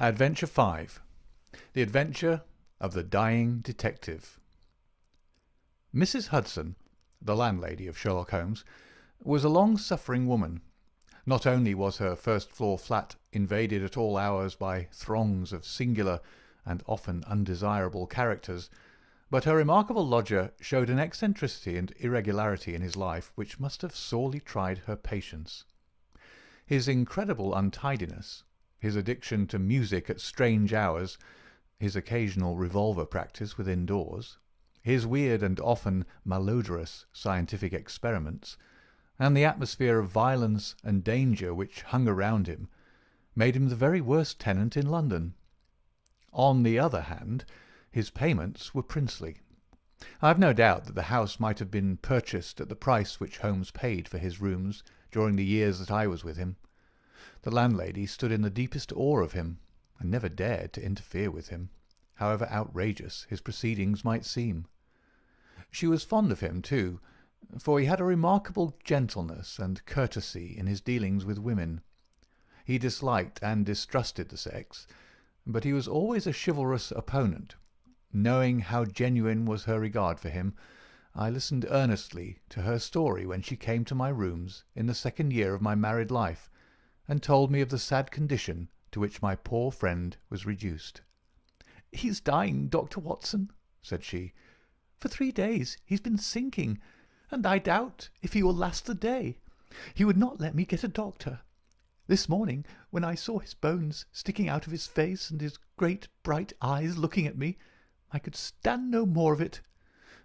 Adventure 5. The Adventure of the Dying Detective. Mrs. Hudson, the landlady of Sherlock Holmes, was a long-suffering woman. Not only was her first-floor flat invaded at all hours by throngs of singular and often undesirable characters, but her remarkable lodger showed an eccentricity and irregularity in his life which must have sorely tried her patience. His incredible untidiness, his addiction to music at strange hours, his occasional revolver practice within doors, his weird and often malodorous scientific experiments, and the atmosphere of violence and danger which hung around him, made him the very worst tenant in London. On the other hand, his payments were princely. I have no doubt that the house might have been purchased at the price which Holmes paid for his rooms during the years that I was with him. The landlady stood in the deepest awe of him, and never dared to interfere with him, however outrageous his proceedings might seem. She was fond of him, too, for he had a remarkable gentleness and courtesy in his dealings with women. He disliked and distrusted the sex, but he was always a chivalrous opponent. Knowing how genuine was her regard for him, I listened earnestly to her story when she came to my rooms in the second year of my married life, and told me of the sad condition to which my poor friend was reduced. "He's dying, Dr. Watson," said she. "For 3 days he's been sinking, and I doubt if he will last the day. He would not let me get a doctor. This morning, when I saw his bones sticking out of his face and his great bright eyes looking at me, I could stand no more of it.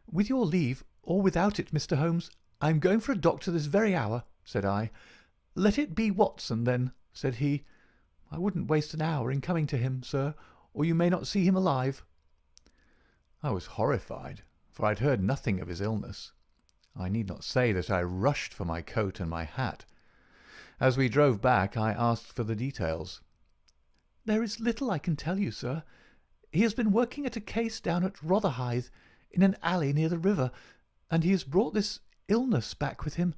With your leave, or without it, Mr. Holmes, I am going for a doctor this very hour," said I. "Let it be Watson, then," said he. "I wouldn't waste an hour in coming to him, sir, or you may not see him alive." I was horrified, for I had heard nothing of his illness. I need not say that I rushed for my coat and my hat. As we drove back, I asked for the details. "There is little I can tell you, sir. He has been working at a case down at Rotherhithe, in an alley near the river, and he has brought this illness back with him.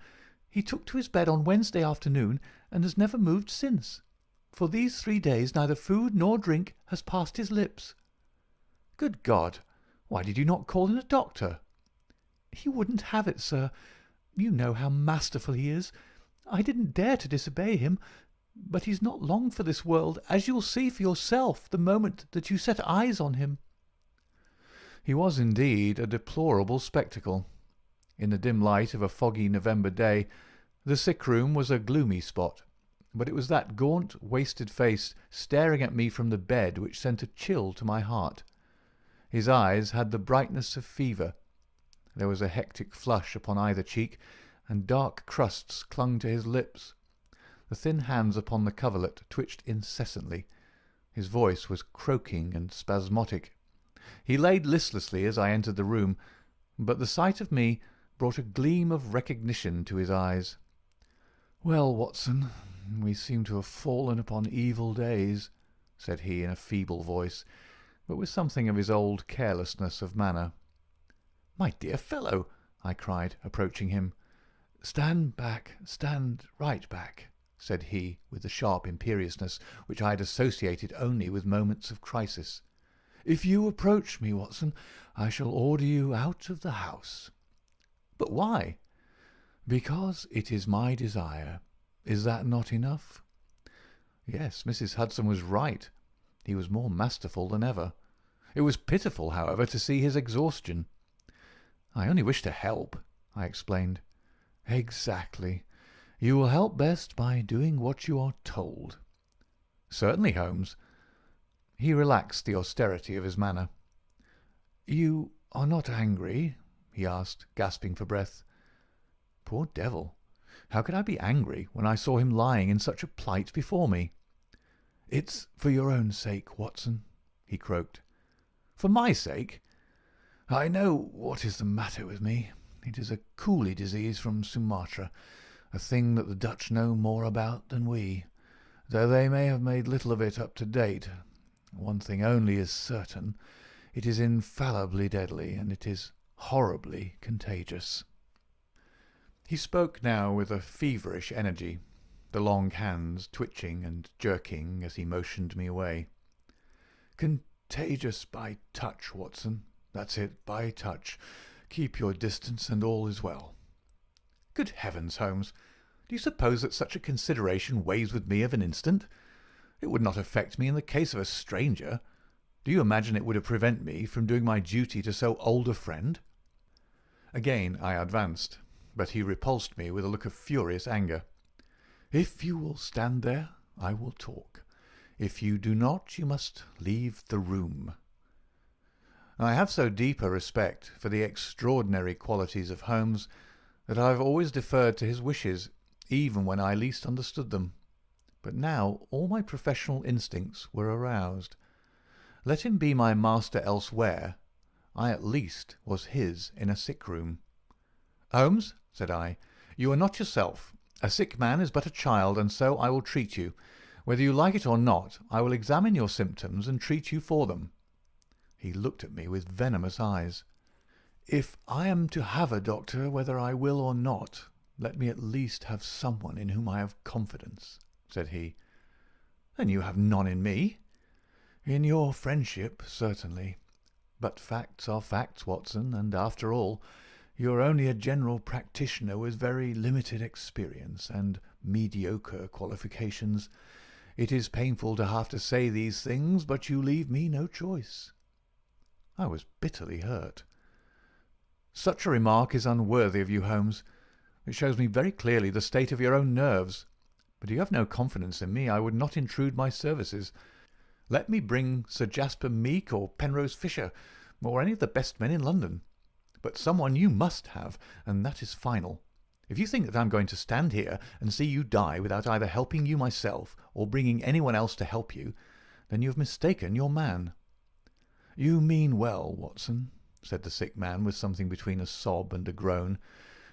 He took to his bed on Wednesday afternoon, and has never moved since. For these 3 days neither food nor drink has passed his lips." "Good God! Why did you not call in a doctor?" "He wouldn't have it, sir. You know how masterful he is. I didn't dare to disobey him. But he's not long for this world, as you'll see for yourself the moment that you set eyes on him." He was indeed a deplorable spectacle. In the dim light of a foggy November day, the sick-room was a gloomy spot, but it was that gaunt, wasted face staring at me from the bed which sent a chill to my heart. His eyes had the brightness of fever. There was a hectic flush upon either cheek, and dark crusts clung to his lips. The thin hands upon the coverlet twitched incessantly. His voice was croaking and spasmodic. He laid listlessly as I entered the room, but the sight of me brought a gleam of recognition to his eyes. "Well, Watson, we seem to have fallen upon evil days," said he in a feeble voice, but with something of his old carelessness of manner. "My dear fellow," I cried, approaching him. "Stand back, stand right back," said he, with the sharp imperiousness which I had associated only with moments of crisis. "If you approach me, Watson, I shall order you out of the house." "But why?" "Because it is my desire. Is that not enough?" Yes, Mrs. Hudson was right. He was more masterful than ever. It was pitiful, however, to see his exhaustion. "I only wish to help," I explained. "Exactly. You will help best by doing what you are told." "Certainly, Holmes." He relaxed the austerity of his manner. "You are not angry?" he asked, gasping for breath. Poor devil! How could I be angry when I saw him lying in such a plight before me? "It's for your own sake, Watson," he croaked. "For my sake?" "I know what is the matter with me. It is a coolie disease from Sumatra, a thing that the Dutch know more about than we, though they may have made little of it up to date. One thing only is certain. It is infallibly deadly, and it is horribly contagious." He spoke now with a feverish energy, the long hands twitching and jerking as he motioned me away. Contagious by touch, Watson. That's it, by touch. Keep your distance and all is well. Good heavens, Holmes! Do you suppose that such a consideration weighs with me of an instant? It would not affect me in the case of a stranger. Do you imagine it would prevent me from doing my duty to so old a friend? Again I advanced, but he repulsed me with a look of furious anger. If you will stand there, I will talk. If you do not, you must leave the room. I have so deep a respect for the extraordinary qualities of Holmes that I have always deferred to his wishes, even when I least understood them. But now all my professional instincts were aroused. Let him be my master elsewhere, I at least was his in a sick-room. "Holmes," said I, "you are not yourself. A sick man is but a child, and so I will treat you. Whether you like it or not, I will examine your symptoms and treat you for them." He looked at me with venomous eyes. "If I am to have a doctor, whether I will or not, let me at least have someone in whom I have confidence," said he. "Then you have none in me?" "In your friendship, certainly. But facts are facts, Watson, and after all, you are only a general practitioner with very limited experience and mediocre qualifications. It is painful to have to say these things, but you leave me no choice." I was bitterly hurt. "Such a remark is unworthy of you, Holmes. It shows me very clearly the state of your own nerves. But you have no confidence in me. I would not intrude my services. Let me bring Sir Jasper Meek or Penrose Fisher, or any of the best men in London. But someone you must have, and that is final. If you think that I am going to stand here and see you die without either helping you myself or bringing anyone else to help you, then you have mistaken your man." "You mean well, Watson," said the sick man with something between a sob and a groan.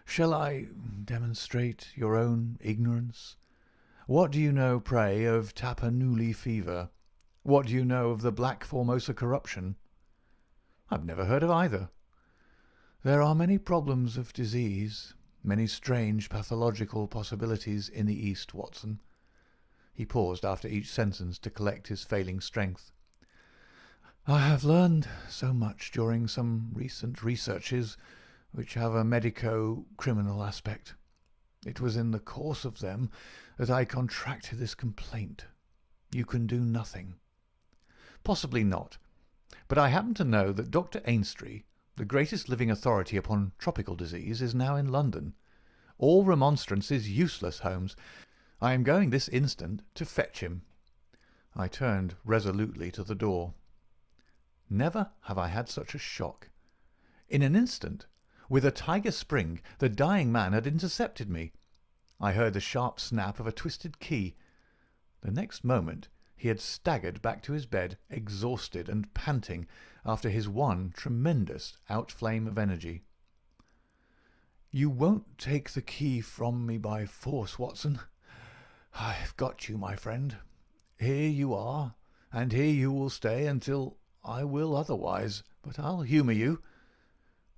"Shall I demonstrate your own ignorance? What do you know, pray, of Tapanuli fever? What do you know of the Black Formosa corruption?" "I have never heard of either." "There are many problems of disease, many strange pathological possibilities in the East, Watson." He paused after each sentence to collect his failing strength. "I have learned so much during some recent researches which have a medico-criminal aspect. It was in the course of them that I contracted this complaint. You can do nothing." "Possibly not. But I happen to know that Dr. Ainstree, the greatest living authority upon tropical disease, is now in London. All remonstrance is useless, Holmes. I am going this instant to fetch him." I turned resolutely to the door. Never have I had such a shock. In an instant, with a tiger spring, the dying man had intercepted me. I heard the sharp snap of a twisted key. The next moment he had staggered back to his bed, exhausted and panting after his one tremendous outflame of energy. "You won't take the key from me by force, Watson. I've got you, my friend. Here you are, and here you will stay until I will otherwise, but I'll humour you."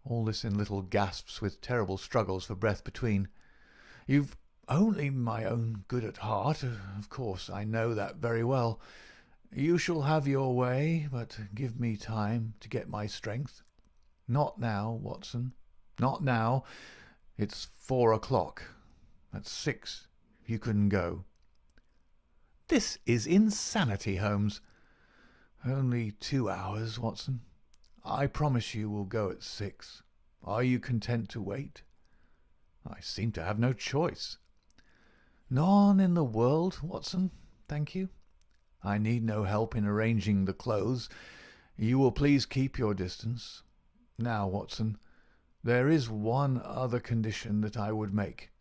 All this in little gasps with terrible struggles for breath between. "You've only my own good at heart. Of course, I know that very well. You shall have your way, but give me time to get my strength. Not now, Watson, not now. It's 4 o'clock. At 6 you can go." "This is insanity, Holmes." "Only 2 hours, Watson. I promise you will go at 6. Are you content to wait?" "I seem to have no choice." "None in the world, Watson, thank you. I need no help in arranging the clothes. You will please keep your distance. Now, Watson, there is one other condition that I would make.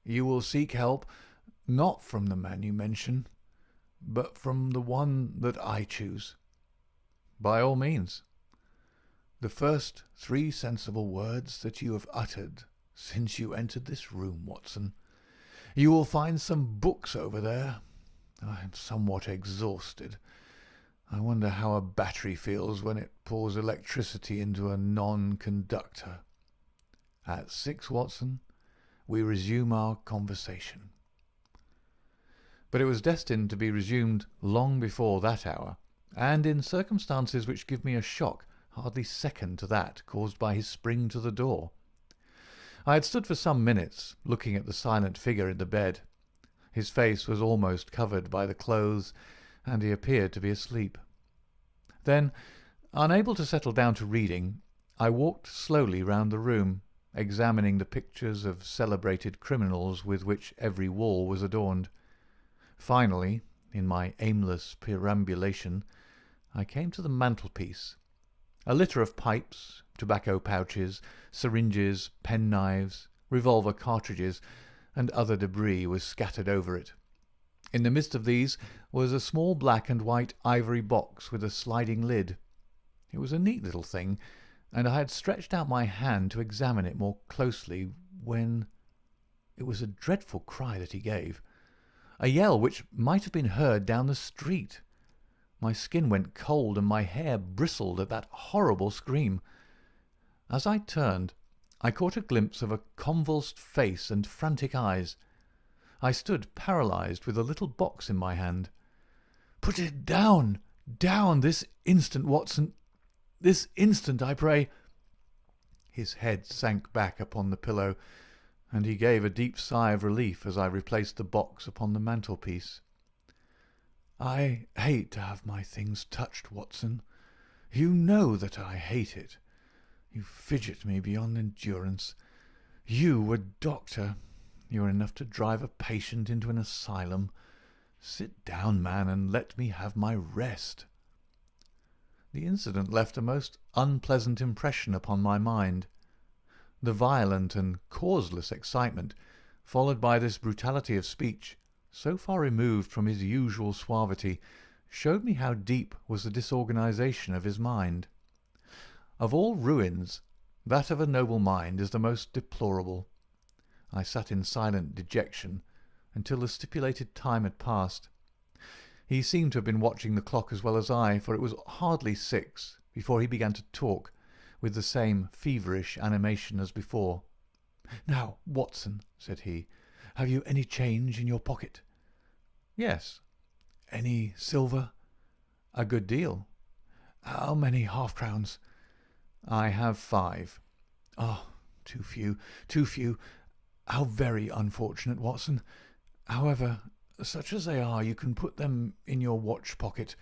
You will seek help not from the man you mention, but from the one that I choose." "By all means." "The first 3 sensible words that you have uttered since you entered this room, Watson. You will find some books over there. I am somewhat exhausted. I wonder how a battery feels when it pours electricity into a non-conductor. At 6, Watson, we resume our conversation." But it was destined to be resumed long before that hour, and in circumstances which give me a shock hardly second to that caused by his spring to the door. I had stood for some minutes looking at the silent figure in the bed. His face was almost covered by the clothes, and he appeared to be asleep. Then, unable to settle down to reading, I walked slowly round the room, examining the pictures of celebrated criminals with which every wall was adorned. Finally, in my aimless perambulation, I came to the mantelpiece. A litter of pipes, tobacco pouches, syringes, penknives, revolver cartridges, and other debris was scattered over it. In the midst of these was a small black and white ivory box with a sliding lid. It was a neat little thing, and I had stretched out my hand to examine it more closely when it was a dreadful cry that he gave, a yell which might have been heard down the street. My skin went cold and my hair bristled at that horrible scream. As I turned, I caught a glimpse of a convulsed face and frantic eyes. I stood paralysed with a little box in my hand. "Put it down, down, this instant, Watson! This instant, I pray!" His head sank back upon the pillow, and he gave a deep sigh of relief as I replaced the box upon the mantelpiece. "I hate to have my things touched, Watson. You know that I hate it. You fidget me beyond endurance. You, a doctor, you are enough to drive a patient into an asylum. Sit down, man, and let me have my rest." The incident left a most unpleasant impression upon my mind. The violent and causeless excitement, followed by this brutality of speech, so far removed from his usual suavity, showed me how deep was the disorganization of his mind. Of all ruins, that of a noble mind is the most deplorable. I sat in silent dejection until the stipulated time had passed. He seemed to have been watching the clock as well as I, for it was hardly 6 before he began to talk, with the same feverish animation as before. "Now, Watson," said he, "have you any change in your pocket?" "Yes." "Any silver?" "A good deal." "How many half-crowns?" "I have 5. "Oh, too few, too few. How very unfortunate, Watson. However, such as they are, you can put them in your watch pocket,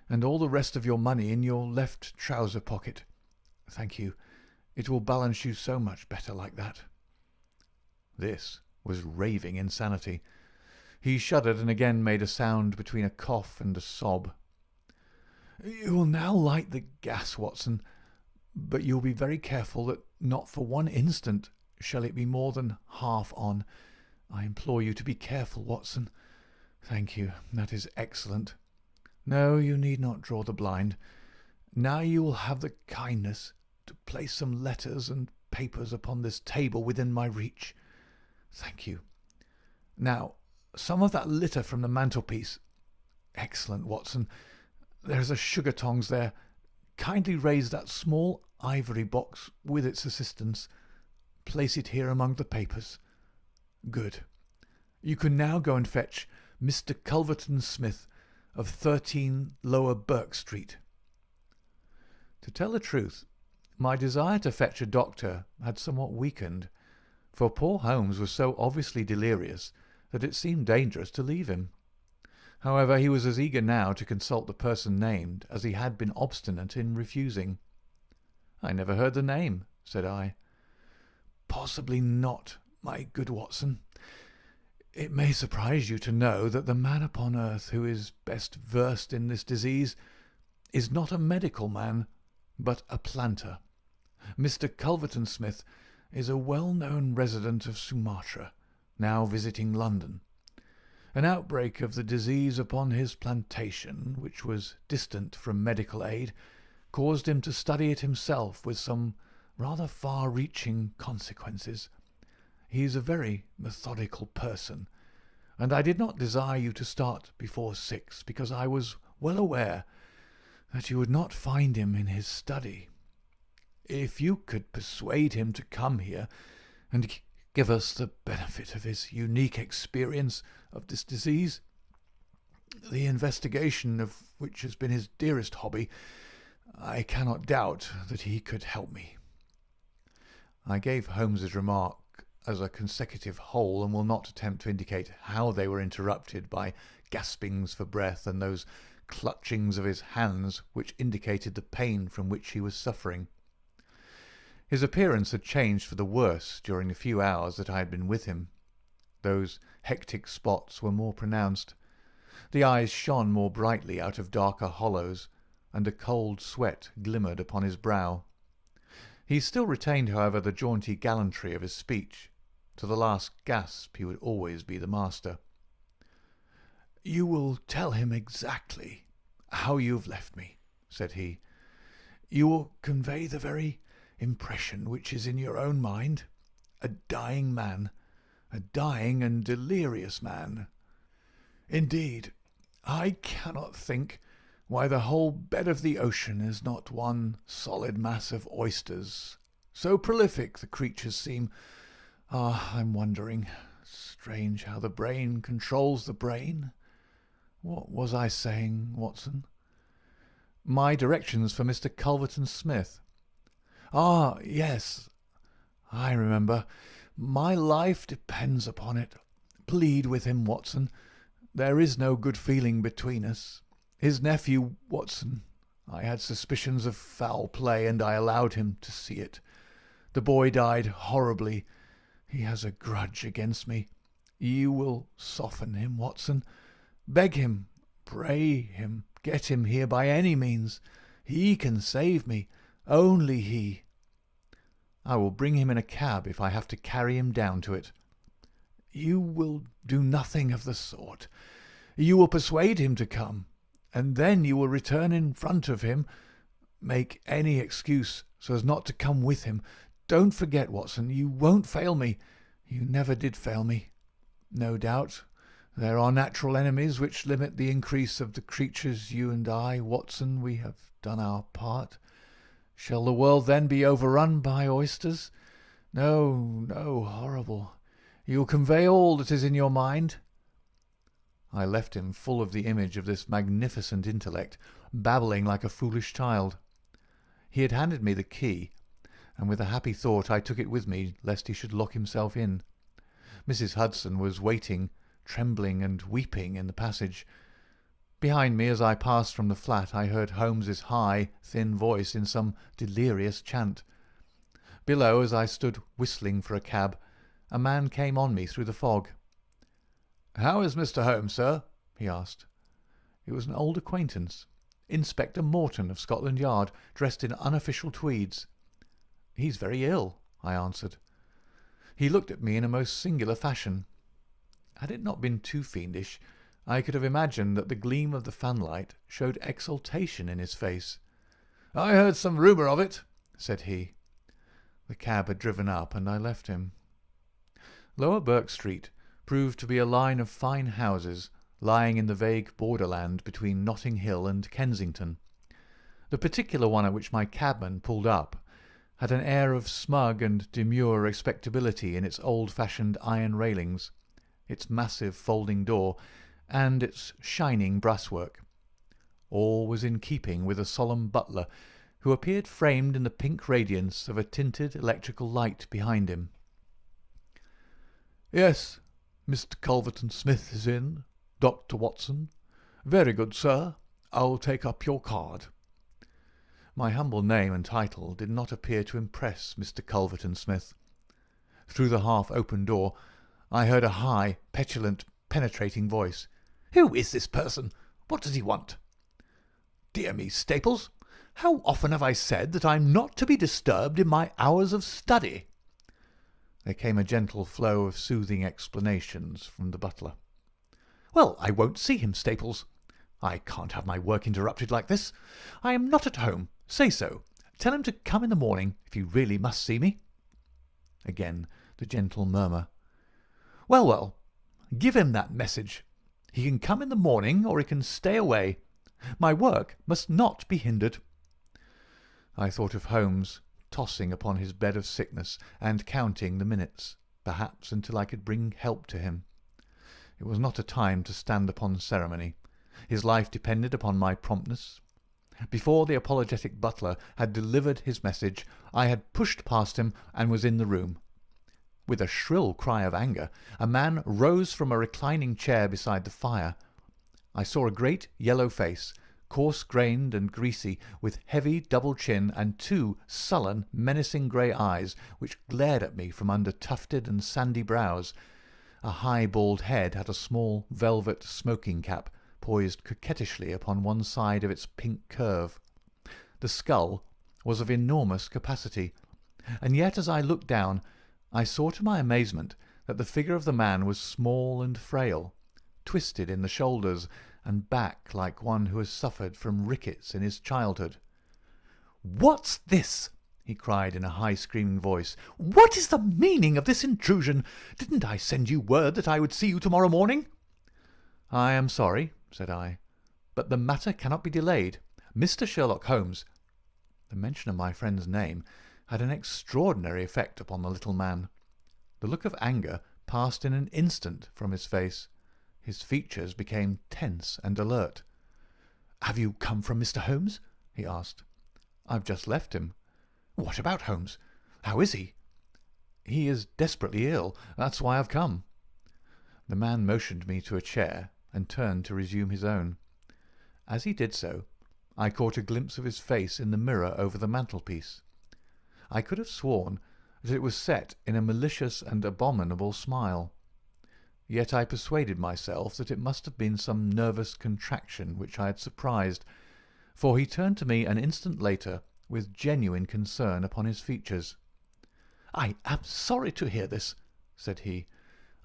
and all the rest of your money in your left trouser pocket. Thank you. It will balance you so much better like that." This was raving insanity. He shuddered and again made a sound between a cough and a sob. "You will now light the gas, Watson, but you will be very careful that not for one instant shall it be more than half on. I implore you to be careful, Watson. Thank you. That is excellent. No, you need not draw the blind. Now you will have the kindness to place some letters and papers upon this table within my reach. Thank you. Now, some of that litter from the mantelpiece. Excellent, Watson. There's a sugar-tongs there. Kindly raise that small ivory box with its assistance. Place it here among the papers. Good. You can now go and fetch Mr. Culverton Smith of 13 Lower Burke Street." To tell the truth, my desire to fetch a doctor had somewhat weakened, for poor Holmes was so obviously delirious that it seemed dangerous to leave him. However, he was as eager now to consult the person named as he had been obstinate in refusing. "I never heard the name," said I. "Possibly not, my good Watson. It may surprise you to know that the man upon earth who is best versed in this disease is not a medical man, but a planter. Mr. Culverton Smith is a well-known resident of Sumatra, now visiting London. An outbreak of the disease upon his plantation, which was distant from medical aid, caused him to study it himself with some rather far-reaching consequences. He is a very methodical person, and I did not desire you to start before 6, because I was well aware that you would not find him in his study. If you could persuade him to come here and give us the benefit of his unique experience of this disease, the investigation of which has been his dearest hobby, I cannot doubt that he could help me." I gave Holmes's remark as a consecutive whole, and will not attempt to indicate how they were interrupted by gaspings for breath and those clutchings of his hands which indicated the pain from which he was suffering. His appearance had changed for the worse during the few hours that I had been with him. Those hectic spots were more pronounced. The eyes shone more brightly out of darker hollows, and a cold sweat glimmered upon his brow. He still retained, however, the jaunty gallantry of his speech. To the last gasp he would always be the master. "You will tell him exactly how you have left me," said he. "You will convey the very impression which is in your own mind. A dying man, a dying and delirious man. Indeed, I cannot think why the whole bed of the ocean is not one solid mass of oysters. So prolific the creatures seem. I'm wondering. Strange how the brain controls the brain. What was I saying, Watson?" "My directions for Mr. Culverton Smith." Yes, I remember. My life depends upon it. Plead with him, Watson. There is no good feeling between us. His nephew, Watson, I had suspicions of foul play, and I allowed him to see it. The boy died horribly. He has a grudge against me. You will soften him, Watson. Beg him, pray him, get him here by any means. He can save me. Only he. I will bring him in a cab if I have to carry him down to it." "You will do nothing of the sort. You will persuade him to come, and then you will return in front of him. Make any excuse so as not to come with him. Don't forget, Watson, you won't fail me. You never did fail me. No doubt there are natural enemies which limit the increase of the creatures. You and I, Watson, we have done our part. Shall the world then be overrun by oysters? No, no, horrible. You will convey all that is in your mind." I left him full of the image of this magnificent intellect, babbling like a foolish child. He had handed me the key, and with a happy thought I took it with me, lest he should lock himself in. Mrs. Hudson was waiting, trembling and weeping, in the passage. Behind me, as I passed from the flat, I heard Holmes's high, thin voice in some delirious chant. Below, as I stood whistling for a cab, a man came on me through the fog. "How is Mr. Holmes, sir?" he asked. It was an old acquaintance, Inspector Morton of Scotland Yard, dressed in unofficial tweeds. "He's very ill," I answered. He looked at me in a most singular fashion. Had it not been too fiendish, I could have imagined that the gleam of the fanlight showed exultation in his face. "I heard some rumour of it," said he. The cab had driven up, and I left him. Lower Burke Street proved to be a line of fine houses lying in the vague borderland between Notting Hill and Kensington. The particular one at which my cabman pulled up had an air of smug and demure respectability in its old-fashioned iron railings, its massive folding door, and its shining brasswork. All was in keeping with a solemn butler, who appeared framed in the pink radiance of a tinted electrical light behind him. "Yes, Mr. Culverton Smith is in, Dr. Watson. Very good, sir. I'll take up your card." My humble name and title did not appear to impress Mr. Culverton Smith. Through the half-open door I heard a high, petulant, penetrating voice. "Who is this person? What does he want?" "Dear me, Staples, how often have I said that I'm not to be disturbed in my hours of study?" There came a gentle flow of soothing explanations from the butler. "Well, I won't see him, Staples. I can't have my work interrupted like this. I am not at home. Say so. Tell him to come in the morning, if you really must see me." Again the gentle murmur. "Well, well, give him that message. He can come in the morning, or he can stay away. My work must not be hindered." I thought of Holmes, tossing upon his bed of sickness and counting the minutes, perhaps until I could bring help to him. It was not a time to stand upon ceremony. His life depended upon my promptness. Before the apologetic butler had delivered his message, I had pushed past him and was in the room. With a shrill cry of anger, a man rose from a reclining chair beside the fire. I saw a great yellow face, coarse-grained and greasy, with heavy double chin and two sullen, menacing grey eyes which glared at me from under tufted and sandy brows. A high bald head had a small velvet smoking cap poised coquettishly upon one side of its pink curve. The skull was of enormous capacity, and yet as I looked down I saw to my amazement that the figure of the man was small and frail, twisted in the shoulders and back like one who has suffered from rickets in his childhood. "What's this?" he cried in a high screaming voice. "What is the meaning of this intrusion? Didn't I send you word that I would see you tomorrow morning?" "I am sorry," said I, "but the matter cannot be delayed. Mr. Sherlock Holmes—" The mention of my friend's name had an extraordinary effect upon the little man. The look of anger passed in an instant from his face. His features became tense and alert. "Have you come from Mr. Holmes?" he asked. "I've just left him." "What about Holmes? How is he?" "He is desperately ill. That's why I've come." The man motioned me to a chair and turned to resume his own. As he did so, I caught a glimpse of his face in the mirror over the mantelpiece. I could have sworn that it was set in a malicious and abominable smile. Yet I persuaded myself that it must have been some nervous contraction which I had surprised, for he turned to me an instant later with genuine concern upon his features. "I am sorry to hear this," said he.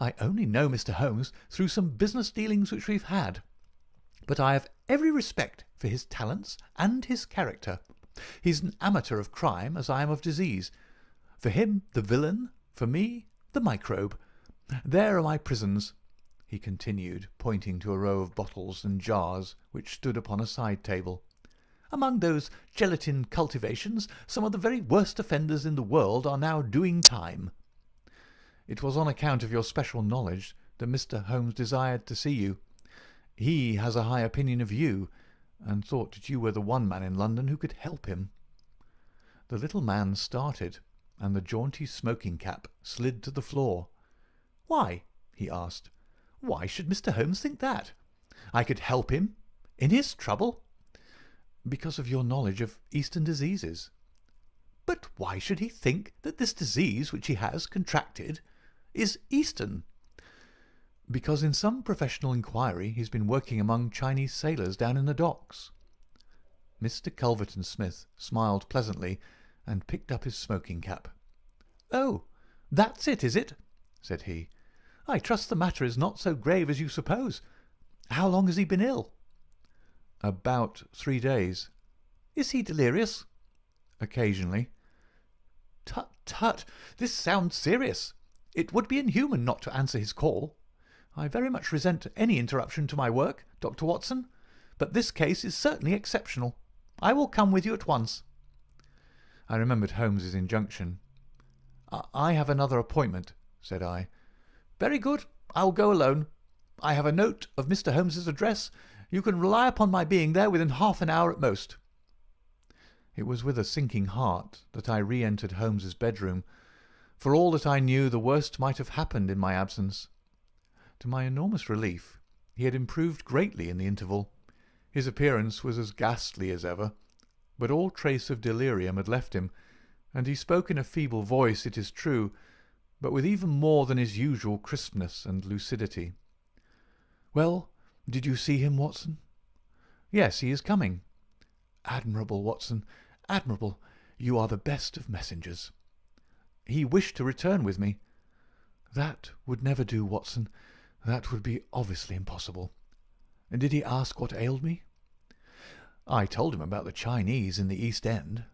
"I only know Mr. Holmes through some business dealings which we've had. But I have every respect for his talents and his character. He's an amateur of crime, as I am of disease. For him, the villain; for me, the microbe. There are my prisons," he continued, pointing to a row of bottles and jars which stood upon a side table. "Among those gelatin cultivations, some of the very worst offenders in the world are now doing time." "It was on account of your special knowledge that Mr. Holmes desired to see you. He has a high opinion of you, and thought that you were the one man in London who could help him." The little man started, and the jaunty smoking cap slid to the floor. "Why?" he asked. "Why should Mr. Holmes think that? I could help him in his trouble." "Because of your knowledge of Eastern diseases." "But why should he think that this disease which he has contracted is Eastern?" "Because in some professional inquiry he's been working among Chinese sailors down in the docks." Mr. Culverton Smith smiled pleasantly and picked up his smoking cap. "Oh, that's it, is it?" said he. "I trust the matter is not so grave as you suppose. How long has he been ill?" "About 3 days." "Is he delirious?" "Occasionally." "Tut, tut! This sounds serious. It would be inhuman not to answer his call. I very much resent any interruption to my work, Dr. Watson, but this case is certainly exceptional. I will come with you at once." I remembered Holmes's injunction. "I have another appointment," said I. "Very good. I'll go alone. I have a note of Mr. Holmes's address. You can rely upon my being there within half an hour at most." It was with a sinking heart that I re-entered Holmes's bedroom. For all that I knew, the worst might have happened in my absence. To my enormous relief, he had improved greatly in the interval. His appearance was as ghastly as ever, but all trace of delirium had left him, and he spoke in a feeble voice, it is true, but with even more than his usual crispness and lucidity. "Well, did you see him, Watson?" "Yes, he is coming." "Admirable, Watson, admirable. You are the best of messengers." "He wished to return with me." "That would never do, Watson. That would be obviously impossible. Did he ask what ailed me?" "I told him about the Chinese in the East End."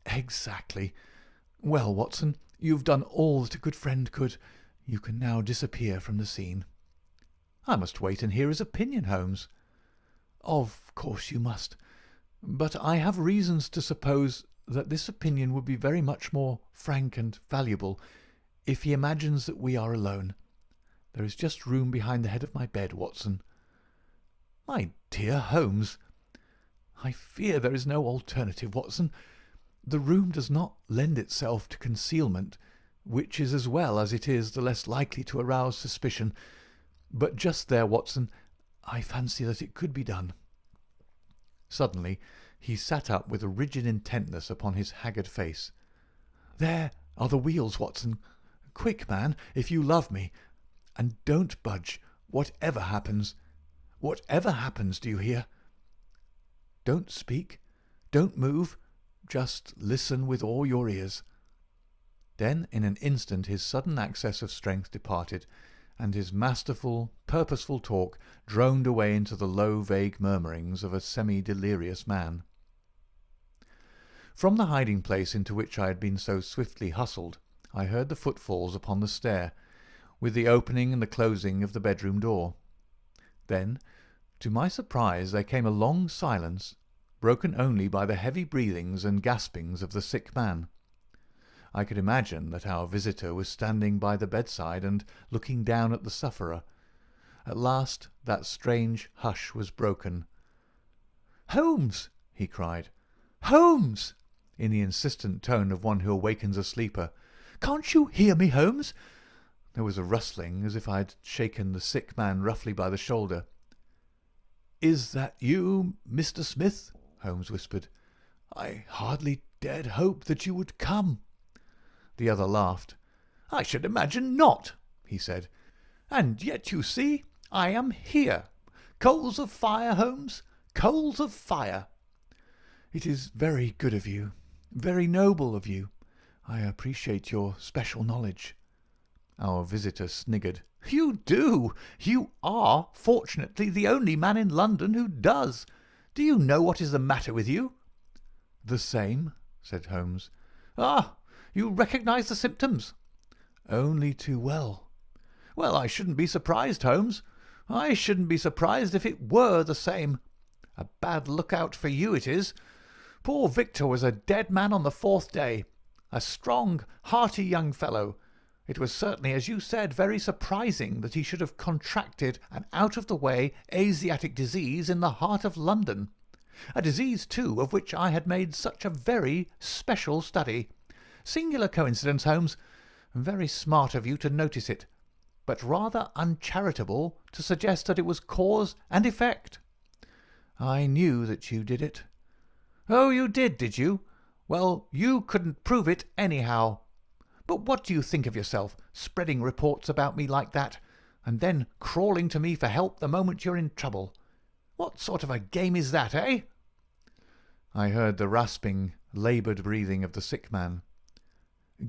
"Exactly. Well, Watson, you've done all that a good friend could. You can now disappear from the scene." "I must wait and hear his opinion, Holmes." "Of course you must. But I have reasons to suppose that this opinion would be very much more frank and valuable if he imagines that we are alone. There is just room behind the head of my bed, Watson." My dear Holmes, I fear there is no alternative, Watson. The room does not lend itself to concealment, which is as well as it is the less likely to arouse suspicion. But just there, Watson, I fancy that it could be done." Suddenly he sat up with a rigid intentness upon his haggard face. "There are the wheels, Watson. Quick, man, if you love me. And don't budge, whatever happens. Whatever happens, do you hear? Don't speak. Don't move. Just listen with all your ears." Then in an instant his sudden access of strength departed, and his masterful, purposeful talk droned away into the low, vague murmurings of a semi-delirious man. From the hiding-place into which I had been so swiftly hustled, I heard the footfalls upon the stair, with the opening and the closing of the bedroom door. Then, to my surprise, there came a long silence, broken only by the heavy breathings and gaspings of the sick man. I could imagine that our visitor was standing by the bedside and looking down at the sufferer. At last that strange hush was broken. "Holmes!" he cried. "Holmes!" in the insistent tone of one who awakens a sleeper. "Can't you hear me, Holmes?" There was a rustling, as if I had shaken the sick man roughly by the shoulder. "Is that you, Mr. Smith?" Holmes whispered. "I hardly dared hope that you would come." The other laughed. "I should imagine not," he said. "And yet, you see, I am here. Coals of fire, Holmes, coals of fire." "It is very good of you, very noble of you. I appreciate your special knowledge." Our visitor sniggered. "You do. You are, fortunately, the only man in London who does. Do you know what is the matter with you?" "The same," said Holmes. "Ah! You recognise the symptoms?" "Only too well." "Well, I shouldn't be surprised, Holmes. I shouldn't be surprised if it were the same. A bad lookout for you it is. Poor Victor was a dead man on the 4th day. A strong, hearty young fellow. It was certainly, as you said, very surprising that he should have contracted an out-of-the-way Asiatic disease in the heart of London. A disease, too, of which I had made such a very special study. Singular coincidence, Holmes. Very smart of you to notice it, but rather uncharitable to suggest that it was cause and effect." "I knew that you did it." "Oh, you did you? Well, you couldn't prove it anyhow. But what do you think of yourself, spreading reports about me like that, and then crawling to me for help the moment you're in trouble? What sort of a game is that, eh?" I heard the rasping, laboured breathing of the sick man.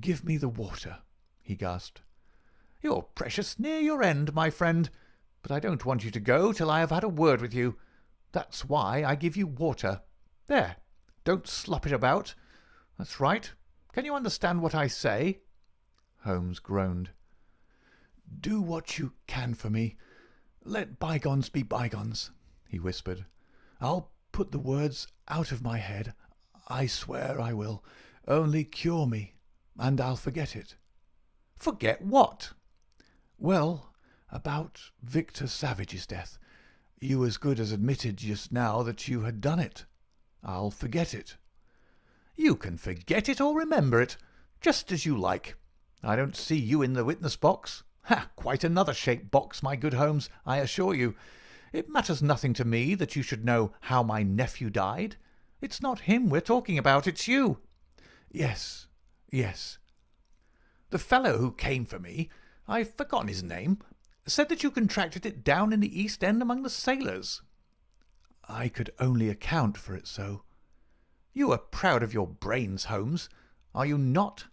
"Give me the water," he gasped. "You're precious near your end, my friend, but I don't want you to go till I have had a word with you. That's why I give you water. There, don't slop it about. That's right. Can you understand what I say?" Holmes groaned. "Do what you can for me. Let bygones be bygones," he whispered. "I'll put the words out of my head. I swear I will. Only cure me, and I'll forget it." "Forget what?" "Well, about Victor Savage's death. You as good as admitted just now that you had done it. I'll forget it." "You can forget it or remember it, just as you like. I don't see you in the witness box. Quite another shaped box, my good Holmes, I assure you. It matters nothing to me that you should know how my nephew died. It's not him we're talking about, it's you." "Yes, yes." "The fellow who came for me, I've forgotten his name, said that you contracted it down in the East End among the sailors." "I could only account for it so." "You are proud of your brains, Holmes, are you not?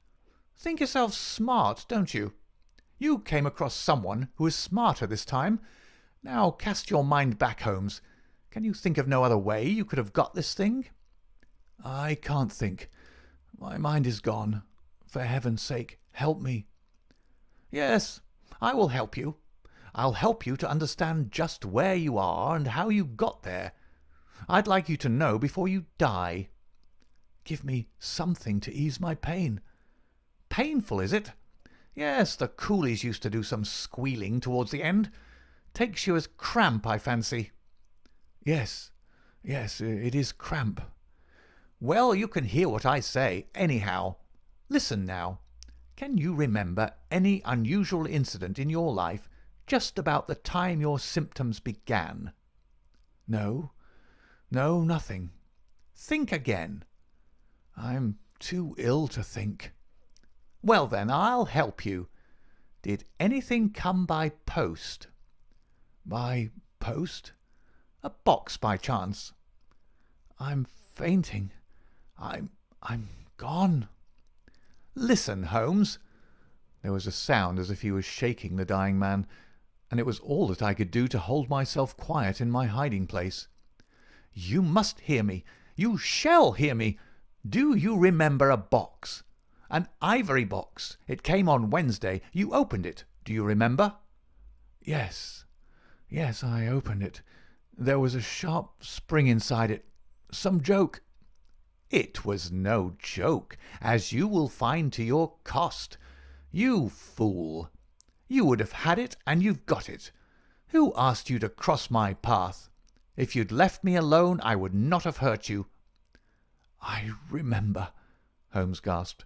Think yourself smart, don't you? You came across someone who is smarter this time. Now cast your mind back, Holmes. Can you think of no other way you could have got this thing?" "I can't think. My mind is gone. For heaven's sake, help me." "Yes, I will help you. I'll help you to understand just where you are and how you got there. I'd like you to know before you die." "Give me something to ease my pain." "Painful, is it? Yes, the coolies used to do some squealing towards the end. Takes you as cramp, I fancy." Yes, yes, it is cramp. Well, you can hear what I say, anyhow. Listen now. Can you remember any unusual incident in your life just about the time your symptoms began? No, no, nothing. Think again. I'm too ill to think. Well then, I'll help you. Did anything come by post? By post? A box by chance? I'm fainting. I'm gone. Listen, Holmes. There was a sound as if he was shaking the dying man, and it was all that I could do to hold myself quiet in my hiding place. You must hear me. You shall hear me. Do you remember a box? An ivory box. It came on Wednesday. You opened it. Do you remember? Yes, yes, I opened it. There was a sharp spring inside it. Some joke. It was no joke, as you will find to your cost. You fool! You would have had it, and you've got it. Who asked you to cross my path? If you'd left me alone, I would not have hurt you. I remember, Holmes gasped.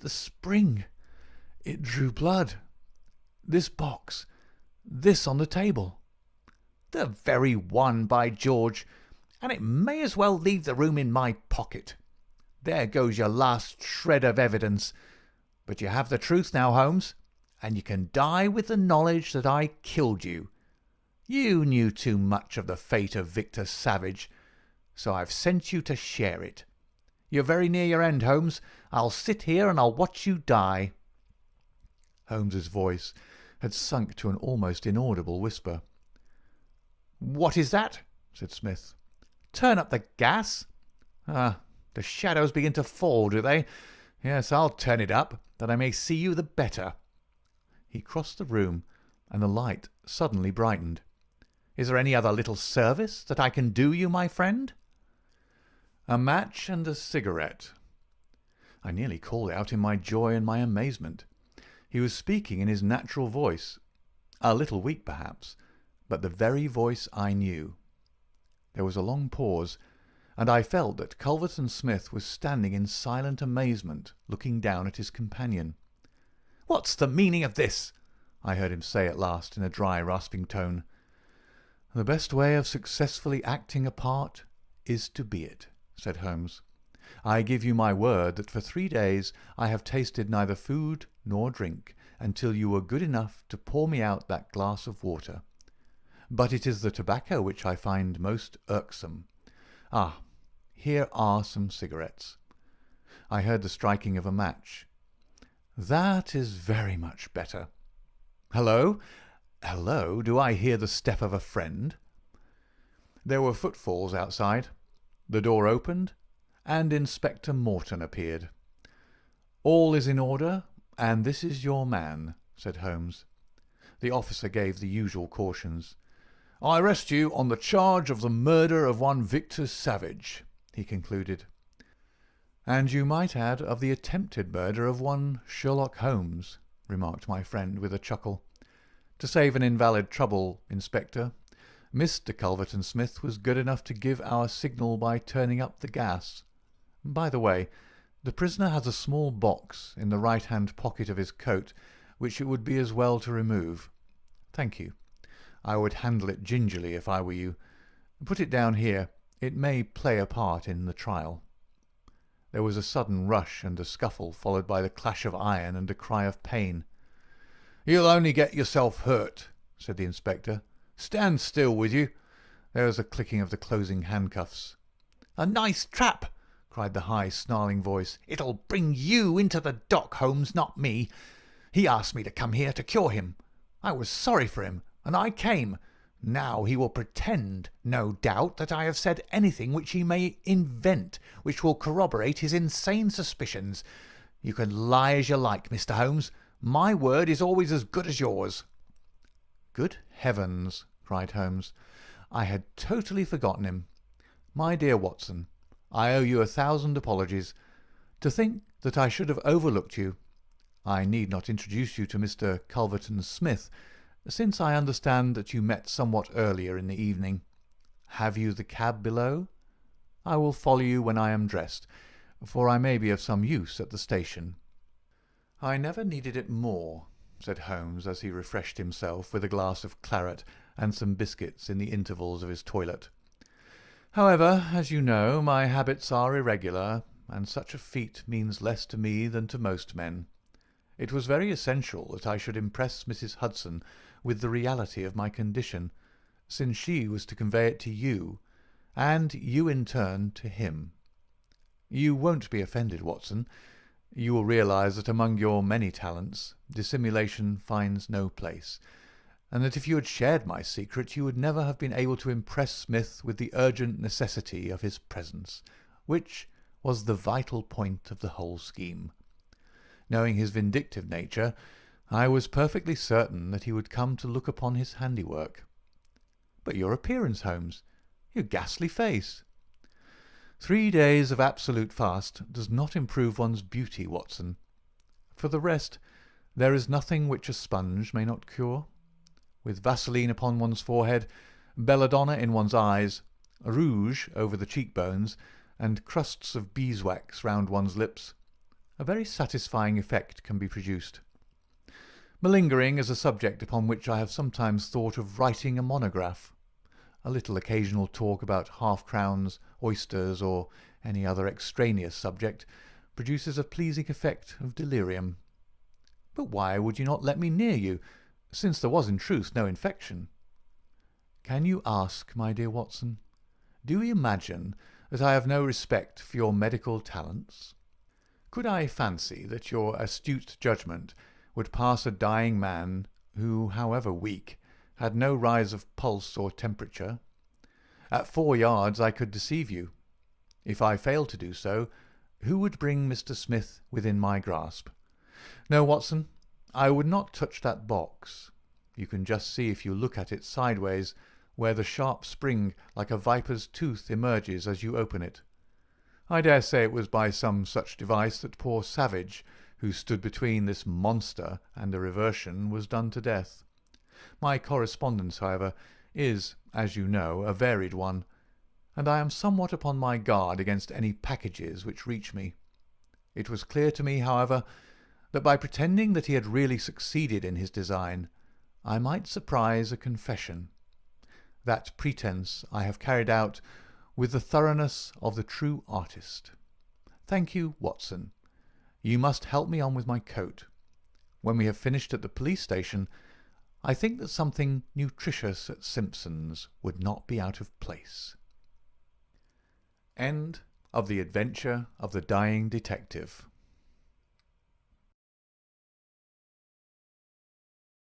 The spring. It drew blood. This box. This on the table. The very one, by George. And it may as well leave the room in my pocket. There goes your last shred of evidence. But you have the truth now, Holmes, and you can die with the knowledge that I killed you. You knew too much of the fate of Victor Savage, so I've sent you to share it. You're very near your end, Holmes. I'll sit here and I'll watch you die. Holmes's voice had sunk to an almost inaudible whisper. What is that? Said Smith. Turn up the gas. Ah, the shadows begin to fall, do they? Yes, I'll turn it up, that I may see you the better. He crossed the room, and the light suddenly brightened. Is there any other little service that I can do you, my friend? A match and a cigarette. I nearly called out in my joy and my amazement. He was speaking in his natural voice, a little weak perhaps, but the very voice I knew. There was a long pause, and I felt that Culverton Smith was standing in silent amazement, looking down at his companion. "What's the meaning of this?" I heard him say at last in a dry, rasping tone. "The best way of successfully acting a part is to be it," said Holmes. "I give you my word that for 3 days I have tasted neither food nor drink until you were good enough to pour me out that glass of water. But it is the tobacco which I find most irksome. Ah, here are some cigarettes." I heard the striking of a match. "That is very much better. Hello, hello, do I hear the step of a friend?" There were footfalls outside. The door opened, and Inspector Morton appeared. "All is in order, and this is your man," said Holmes. The officer gave the usual cautions. "I arrest you on the charge of the murder of one Victor Savage," he concluded. "And you might add of the attempted murder of one Sherlock Holmes," remarked my friend with a chuckle. "To save an invalid trouble, Inspector, Mr. Culverton Smith was good enough to give our signal by turning up the gas. By the way, the prisoner has a small box in the right-hand pocket of his coat which it would be as well to remove. Thank you. I would handle it gingerly if I were you. Put it down here. It may play a part in the trial." There was a sudden rush and a scuffle, followed by the clash of iron and a cry of pain. "You'll only get yourself hurt," said the inspector. "Stand still, with you." There was a clicking of the closing handcuffs. "A nice trap!" cried the high, snarling voice. "It'll bring you into the dock, Holmes, not me. He asked me to come here to cure him. I was sorry for him, and I came. Now he will pretend, no doubt, that I have said anything which he may invent, which will corroborate his insane suspicions. You can lie as you like, Mr. Holmes. My word is always as good as yours." "Good heavens!" cried Holmes. "I had totally forgotten him. My dear Watson, I owe you 1,000 apologies. To think that I should have overlooked you. I need not introduce you to Mr. Culverton Smith, since I understand that you met somewhat earlier in the evening. Have you the cab below? I will follow you when I am dressed, for I may be of some use at the station." "I never needed it more," said Holmes, as he refreshed himself with a glass of claret and some biscuits in the intervals of his toilet. "However, as you know, my habits are irregular, and such a feat means less to me than to most men. It was very essential that I should impress Mrs. Hudson with the reality of my condition, since she was to convey it to you, and you in turn to him. You won't be offended, Watson. You will realize that among your many talents dissimulation finds no place, and that if you had shared my secret you would never have been able to impress Smith with the urgent necessity of his presence, which was the vital point of the whole scheme. Knowing his vindictive nature, I was perfectly certain that he would come to look upon his handiwork. But your appearance, Holmes, your ghastly face!" 3 days of absolute fast does not improve one's beauty, Watson. For the rest, there is nothing which a sponge may not cure. With Vaseline upon one's forehead, belladonna in one's eyes, rouge over the cheekbones, and crusts of beeswax round one's lips, a very satisfying effect can be produced. Malingering is a subject upon which I have sometimes thought of writing a monograph. A little occasional talk about half-crowns, oysters, or any other extraneous subject produces a pleasing effect of delirium. But why would you not let me near you, since there was in truth no infection? Can you ask, my dear Watson? Do you imagine that I have no respect for your medical talents? Could I fancy that your astute judgment would pass a dying man who, however weak, had no rise of pulse or temperature? At 4 yards I could deceive you. If I failed to do so, who would bring Mr. Smith within my grasp? No, Watson, I would not touch that box. You can just see if you look at it sideways where the sharp spring like a viper's tooth emerges as you open it. I dare say it was by some such device that poor Savage, who stood between this monster and a reversion, was done to death. My correspondence, however, is, as you know, a varied one, and I am somewhat upon my guard against any packages which reach me. It was clear to me, however, that by pretending that he had really succeeded in his design, I might surprise a confession. That pretence I have carried out with the thoroughness of the true artist. Thank you, Watson. You must help me on with my coat. When we have finished at the police station, I think that something nutritious at Simpson's would not be out of place. End of The Adventure of the Dying Detective.